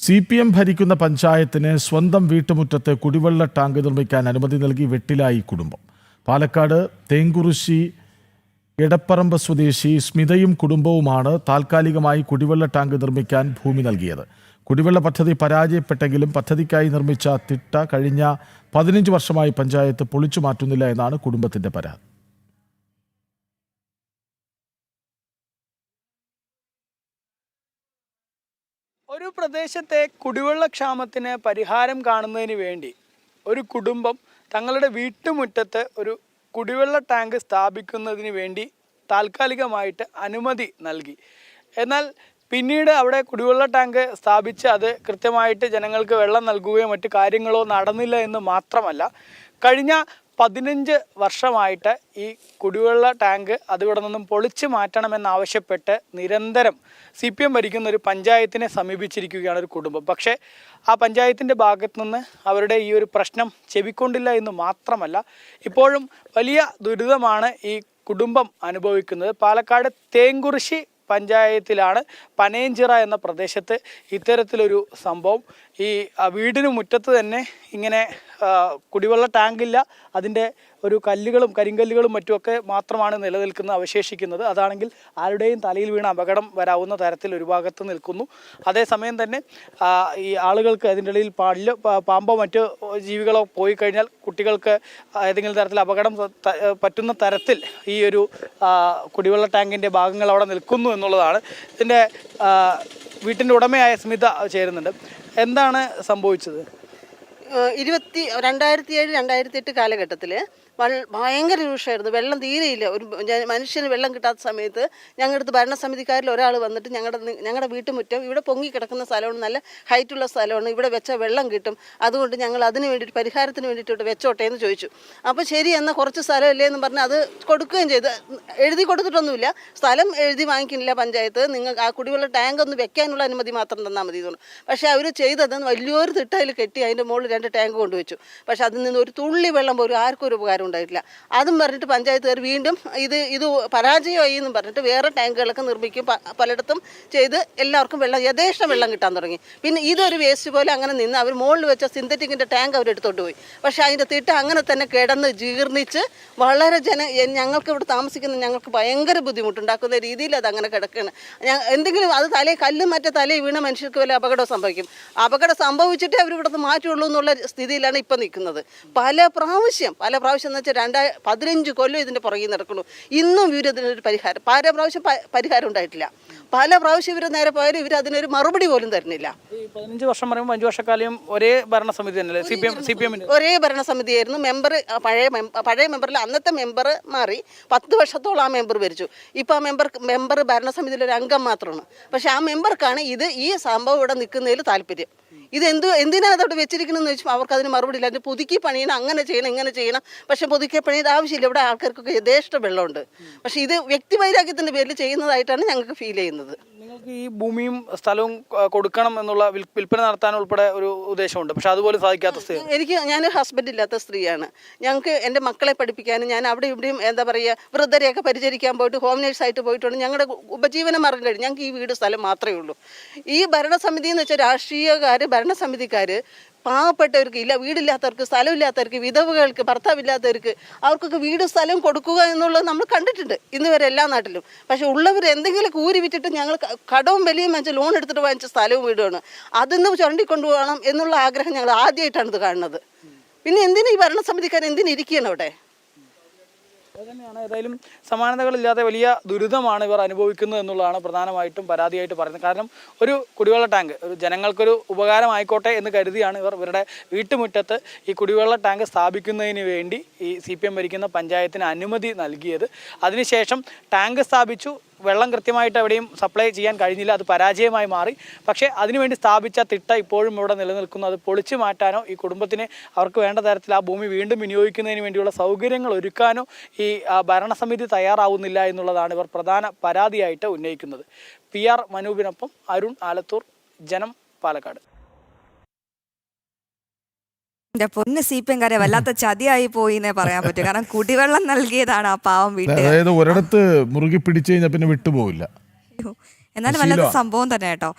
CPM ഭരിക്കുന്ന പഞ്ചായത്തിന് സ്വന്തം വീട്ടുമുറ്റത്ത് കുടിവെള്ള ടാങ്ക് നിർമ്മിക്കാൻ അനുമതി നൽകി വെട്ടിലായി കുടുംബം. പാലക്കാട് തേങ്കുറിശ്ശി എടപ്പറമ്പ് സ്വദേശി സ്മിതയും കുടുംബവുമാണ് താൽക്കാലികമായി കുടിവെള്ള ടാങ്ക് നിർമ്മിക്കാൻ ഭൂമി നൽകിയത്. കുടിവെള്ള പദ്ധതി പരാജയപ്പെട്ടെങ്കിലും പദ്ധതിക്കായി നിർമ്മിച്ച തിട്ട കഴിഞ്ഞ 15 വർഷമായി പഞ്ചായത്ത് പൊളിച്ചു മാറ്റുന്നില്ല എന്നാണ് കുടുംബത്തിന്റെ പരാതി. ഒരു പ്രദേശത്തെ കുടിവെള്ളക്ഷാമത്തിന് പരിഹാരം കാണുന്നതിന് വേണ്ടി ഒരു കുടുംബം തങ്ങളുടെ വീട്ടുമുറ്റത്ത് ഒരു കുടിവെള്ള ടാങ്ക് സ്ഥാപിക്കുന്നതിന് വേണ്ടി താൽക്കാലികമായിട്ട് അനുമതി നൽകി. എന്നാൽ പിന്നീട് അവിടെ കുടിവെള്ള ടാങ്ക് സ്ഥാപിച്ച് അത് കൃത്യമായിട്ട് ജനങ്ങൾക്ക് വെള്ളം നൽകുകയോ മറ്റു കാര്യങ്ങളോ നടന്നില്ല എന്ന് മാത്രമല്ല, കഴിഞ്ഞ 15 വർഷമായിട്ട് ഈ കുടിവെള്ള ടാങ്ക് അതിവിടെ നിന്നും പൊളിച്ചു മാറ്റണമെന്നാവശ്യപ്പെട്ട് നിരന്തരം CPM ഭരിക്കുന്ന ഒരു പഞ്ചായത്തിനെ സമീപിച്ചിരിക്കുകയാണ് ഒരു കുടുംബം. പക്ഷേ ആ പഞ്ചായത്തിൻ്റെ ഭാഗത്തു നിന്ന് അവരുടെ ഈ ഒരു പ്രശ്നം ചെവിക്കൊണ്ടില്ല എന്ന് മാത്രമല്ല, ഇപ്പോഴും വലിയ ദുരിതമാണ് ഈ കുടുംബം അനുഭവിക്കുന്നത്. പാലക്കാട് തേങ്കുറിശ്ശി പഞ്ചായത്തിലാണ് പനയഞ്ചിറ എന്ന പ്രദേശത്ത് ഇത്തരത്തിലൊരു സംഭവം. ഈ വീടിന് മുറ്റത്ത് തന്നെ ഇങ്ങനെ കുടിവെള്ള ടാങ്കില്ല, അതിൻ്റെ ഒരു കല്ലുകളും കരിങ്കല്ലുകളും മറ്റുമൊക്കെ മാത്രമാണ് നിലനിൽക്കുന്നത്, അവശേഷിക്കുന്നത്. അതാണെങ്കിൽ ആരുടെയും തലയിൽ വീണ അപകടം വരാവുന്ന തരത്തിൽ ഒരു ഭാഗത്ത് നിൽക്കുന്നു. അതേസമയം തന്നെ ഈ ആളുകൾക്ക് അതിൻ്റെ ഇടയിൽ പാമ്പോ മറ്റു ജീവികളോ പോയി കഴിഞ്ഞാൽ കുട്ടികൾക്ക് ഏതെങ്കിലും തരത്തിൽ അപകടം പറ്റുന്ന തരത്തിൽ ഈ ഒരു കുടിവെള്ള ടാങ്കിൻ്റെ ഭാഗങ്ങൾ അവിടെ നിൽക്കുന്നു എന്നുള്ളതാണ്. ഇതിൻ്റെ വീട്ടിൻ്റെ ഉടമയായ സ്മിത ചേരുന്നുണ്ട്. എന്താണ് സംഭവിച്ചത്? 2007-2008 കാലഘട്ടത്തിൽ ഭയങ്കര രൂക്ഷമായിരുന്നു. വെള്ളം തീരെയില്ല. ഒരു മനുഷ്യന് വെള്ളം കിട്ടാത്ത സമയത്ത് ഞങ്ങളുടെ അടുത്ത് ഭരണസമിതിക്കാരിൽ ഒരാൾ വന്നിട്ട് ഞങ്ങളുടെ വീട്ടുമുറ്റം ഇവിടെ പൊങ്ങിക്കിടക്കുന്ന സ്ഥലമാണ്, നല്ല ഹൈറ്റുള്ള സ്ഥലമാണ്, ഇവിടെ വെച്ചാൽ വെള്ളം കിട്ടും, അതുകൊണ്ട് ഞങ്ങൾ അതിന് വേണ്ടിയിട്ട് പരിഹാരത്തിന് വേണ്ടിയിട്ട് ഇവിടെ വെച്ചോട്ടെ എന്ന് ചോദിച്ചു. അപ്പോൾ ശരി, എന്നാൽ കുറച്ച് സ്ഥലമല്ലേ എന്ന് പറഞ്ഞ് അത് കൊടുക്കുകയും ചെയ്തു. എഴുതി കൊടുത്തിട്ടൊന്നുമില്ല, സ്ഥലം എഴുതി വാങ്ങിക്കുന്നില്ല പഞ്ചായത്ത്, നിങ്ങൾക്ക് ആ കുടിവെള്ള ടാങ്ക് ഒന്ന് വെക്കാനുള്ള അനുമതി മാത്രം തന്നാൽ മതി തോന്നുന്നു. പക്ഷേ അവർ ചെയ്തത് വലിയൊരു തിട്ടയിൽ കെട്ടി അതിൻ്റെ മുകളിൽ 2 ടാങ്ക് കൊണ്ടുവച്ചു. പക്ഷെ അതിൽ നിന്ന് ഒരു തുള്ളി വെള്ളം പോലും ആർക്കും ഒരു ഉപകാരം ഉണ്ടായിട്ടില്ല. അതും പറഞ്ഞിട്ട് പഞ്ചായത്തുകാർ വീണ്ടും ഇത് പരാജയമായി എന്നും പറഞ്ഞിട്ട് വേറെ ടാങ്കുകളൊക്കെ നിർമ്മിക്കും, പലയിടത്തും ചെയ്ത് എല്ലാവർക്കും യഥേഷ്ടം വെള്ളം കിട്ടാൻ തുടങ്ങി. പിന്നെ ഇതൊരു വേസ്റ്റ് പോലെ അങ്ങനെ നിന്ന് അവർ മുകളിൽ വെച്ച സിന്തറ്റിക്കിൻ്റെ ടാങ്ക് അവരെടുത്തോണ്ട് പോയി. പക്ഷേ അതിൻ്റെ തിട്ട അങ്ങനെ തന്നെ കിടന്ന് ജീർണിച്ച് വളരെ ഞങ്ങൾക്ക് ഇവിടെ താമസിക്കുന്ന ഞങ്ങൾക്ക് ഭയങ്കര ബുദ്ധിമുട്ടുണ്ടാക്കുന്ന രീതിയിൽ അത് അങ്ങനെ കിടക്കുകയാണ്. എന്തെങ്കിലും അത് കല്ലും മറ്റേ തലയിൽ വീണ മനുഷ്യർക്ക് വല്ല അപകടം സംഭവിക്കും. അപകടം സംഭവിച്ചിട്ടേ അവരിവിടുന്ന് മാറ്റുള്ളൂ എന്നുള്ള സ്ഥിതിയിലാണ് ഇപ്പം നിൽക്കുന്നത്. പല പ്രാവശ്യം എന്ന് വെച്ചാൽ 15 കൊല്ലം ഇതിൻ്റെ പുറകിൽ നടക്കുന്നു. ഇന്നും ഇവരതിനൊരു പരിഹാരം, പല പ്രാവശ്യം പരിഹാരം ഉണ്ടായിട്ടില്ല. പല പ്രാവശ്യം ഇവർ നേരെ പോയാലും ഇവർ അതിനൊരു മറുപടി പോലും തരുന്നില്ല. 15 വർഷം പറയുമ്പോൾ 5 വർഷക്കാലം ഒരേ ഭരണസമിതി തന്നെയല്ലേ? CPM ഒരേ ഭരണസമിതിയായിരുന്നു. പഴയ മെമ്പറിൽ അന്നത്തെ മെമ്പർ മാറി 10 വർഷത്തോളം ആ മെമ്പർ ഭരിച്ചു. ഇപ്പോൾ ആ മെമ്പർ ഭരണസമിതിയിൽ ഒരു അംഗം മാത്രമാണ്. പക്ഷെ ആ മെമ്പർക്കാണ് ഈ സംഭവം ഇവിടെ നിൽക്കുന്നതിൽ താല്പര്യം. എന്തിനാ അതവിടെ വെച്ചിരിക്കണമെന്ന് വെച്ചാൽ അവർക്ക് അതിന് മറുപടി ഇല്ല. അതിന് പുതുക്കി പണിയണം, അങ്ങനെ ചെയ്യണം, ഇങ്ങനെ ചെയ്യണം. പക്ഷെ പുതുക്കി പണിയുടെ ആവശ്യമില്ല. ഇവിടെ ആൾക്കാർക്കൊക്കെ യഥേഷ്ട വെള്ളമുണ്ട്. പക്ഷെ ഇത് വ്യക്തിവൈരാഗ്യത്തിൻ്റെ പേരിൽ ചെയ്യുന്നതായിട്ടാണ് ഞങ്ങൾക്ക് ഫീൽ ചെയ്യുന്നത്. നിങ്ങൾക്ക് ഈ ഭൂമിയും സ്ഥലവും കൊടുക്കണം എന്നുള്ള വിൽപ്പന നടത്താൻ ഉൾപ്പെടെ ഒരു ഉദ്ദേശമുണ്ട്, പക്ഷെ അതുപോലെ സാധിക്കാത്ത സ്ഥിതി. ഞാൻ ഹസ്ബൻഡ് ഇല്ലാത്ത സ്ത്രീയാണ്. ഞങ്ങൾക്ക് എൻ്റെ മക്കളെ പഠിപ്പിക്കാനും ഞാൻ അവിടെ ഇവിടെയും എന്താ പറയുക വൃദ്ധരെയൊക്കെ പരിചരിക്കാൻ പോയിട്ട് ഹോം നേഴ്സായിട്ട് പോയിട്ടുണ്ട്. ഞങ്ങളുടെ ഉപജീവന മാർഗം കഴിഞ്ഞ് ഞങ്ങൾക്ക് ഈ വീട് സ്ഥലം മാത്രമേ ഉള്ളൂ. ഈ ഭരണസമിതി എന്ന് വെച്ചാൽ രാഷ്ട്രീയക്കാർ ഭരണസമിതിക്കാർ പാവപ്പെട്ടവർക്ക്, വീടില്ലാത്തവർക്ക്, സ്ഥലമില്ലാത്തവർക്ക്, വിധവകൾക്ക്, ഭർത്താവില്ലാത്തവർക്ക് അവർക്കൊക്കെ വീട് സ്ഥലം കൊടുക്കുക എന്നുള്ളത് നമ്മൾ കണ്ടിട്ടുണ്ട് ഇന്ന് വരെ എല്ലാ നാട്ടിലും. പക്ഷെ ഉള്ളവർ എന്തെങ്കിലും കൂരി വിറ്റിട്ട് ഞങ്ങൾ കടവും വലിയും വാങ്ങിച്ച് ലോൺ എടുത്തിട്ട് വാങ്ങിച്ച സ്ഥലവും വീടുമാണ്, അതിന്ന് ചുരണ്ടിക്കൊണ്ടുപോകണം എന്നുള്ള ആഗ്രഹം ഞങ്ങൾ ആദ്യമായിട്ടാണ് ഇത് കാണുന്നത്. പിന്നെ എന്തിനാ ഈ ഭരണസമിതിക്കാർ എന്തിനിരിക്കുകയാണ് അവിടെ? അതുതന്നെയാണ്. ഏതായാലും സമാനതകളില്ലാതെ വലിയ ദുരിതമാണ് ഇവർ അനുഭവിക്കുന്നത് എന്നുള്ളതാണ് പ്രധാനമായിട്ടും പരാതിയായിട്ട് പറയുന്നത്. കാരണം ഒരു കുടിവെള്ള ടാങ്ക് ഒരു ജനങ്ങൾക്കൊരു ഉപകാരമായിക്കോട്ടെ എന്ന് കരുതിയാണ് ഇവരുടെ വീട്ടുമുറ്റത്ത് ഈ കുടിവെള്ള ടാങ്ക് സ്ഥാപിക്കുന്നതിന് വേണ്ടി ഈ CPM ഭരിക്കുന്ന പഞ്ചായത്തിന് അനുമതി നൽകിയത്. അതിനുശേഷം ടാങ്ക് സ്ഥാപിച്ചു, വെള്ളം കൃത്യമായിട്ട് എവിടെയും സപ്ലൈ ചെയ്യാൻ കഴിഞ്ഞില്ല, അത് പരാജയമായി മാറി. പക്ഷേ അതിനുവേണ്ടി സ്ഥാപിച്ച തിട്ട ഇപ്പോഴും ഇവിടെ നിലനിൽക്കുന്നു. അത് പൊളിച്ചു മാറ്റാനോ ഈ കുടുംബത്തിന് അവർക്ക് വേണ്ട തരത്തിൽ ആ ഭൂമി വീണ്ടും വിനിയോഗിക്കുന്നതിന് വേണ്ടിയുള്ള സൗകര്യങ്ങൾ ഒരുക്കാനോ ഈ ഭരണസമിതി തയ്യാറാവുന്നില്ല എന്നുള്ളതാണ് ഇവർ പ്രധാന പരാതിയായിട്ട് ഉന്നയിക്കുന്നത്. PR മനൂപിനൊപ്പം അരുൺ ആലത്തൂർ, ജനം, പാലക്കാട്. എന്റെ പൊന്ന് CPM-കാരെ വല്ലാത്ത ചതിയായി പോയി എന്നേ പറയാൻ പറ്റും. കാരണം കുടിവെള്ളം നൽകിയതാണ് ആ പാവം വീട്ടിൽ. അതായത് ഒരിടത്ത് മുറുകി പിടിച്ചു കഴിഞ്ഞാൽ പിന്നെ വിട്ടുപോകില്ല. എന്നാലും വല്ലാത്ത സംഭവം തന്നെ കേട്ടോ.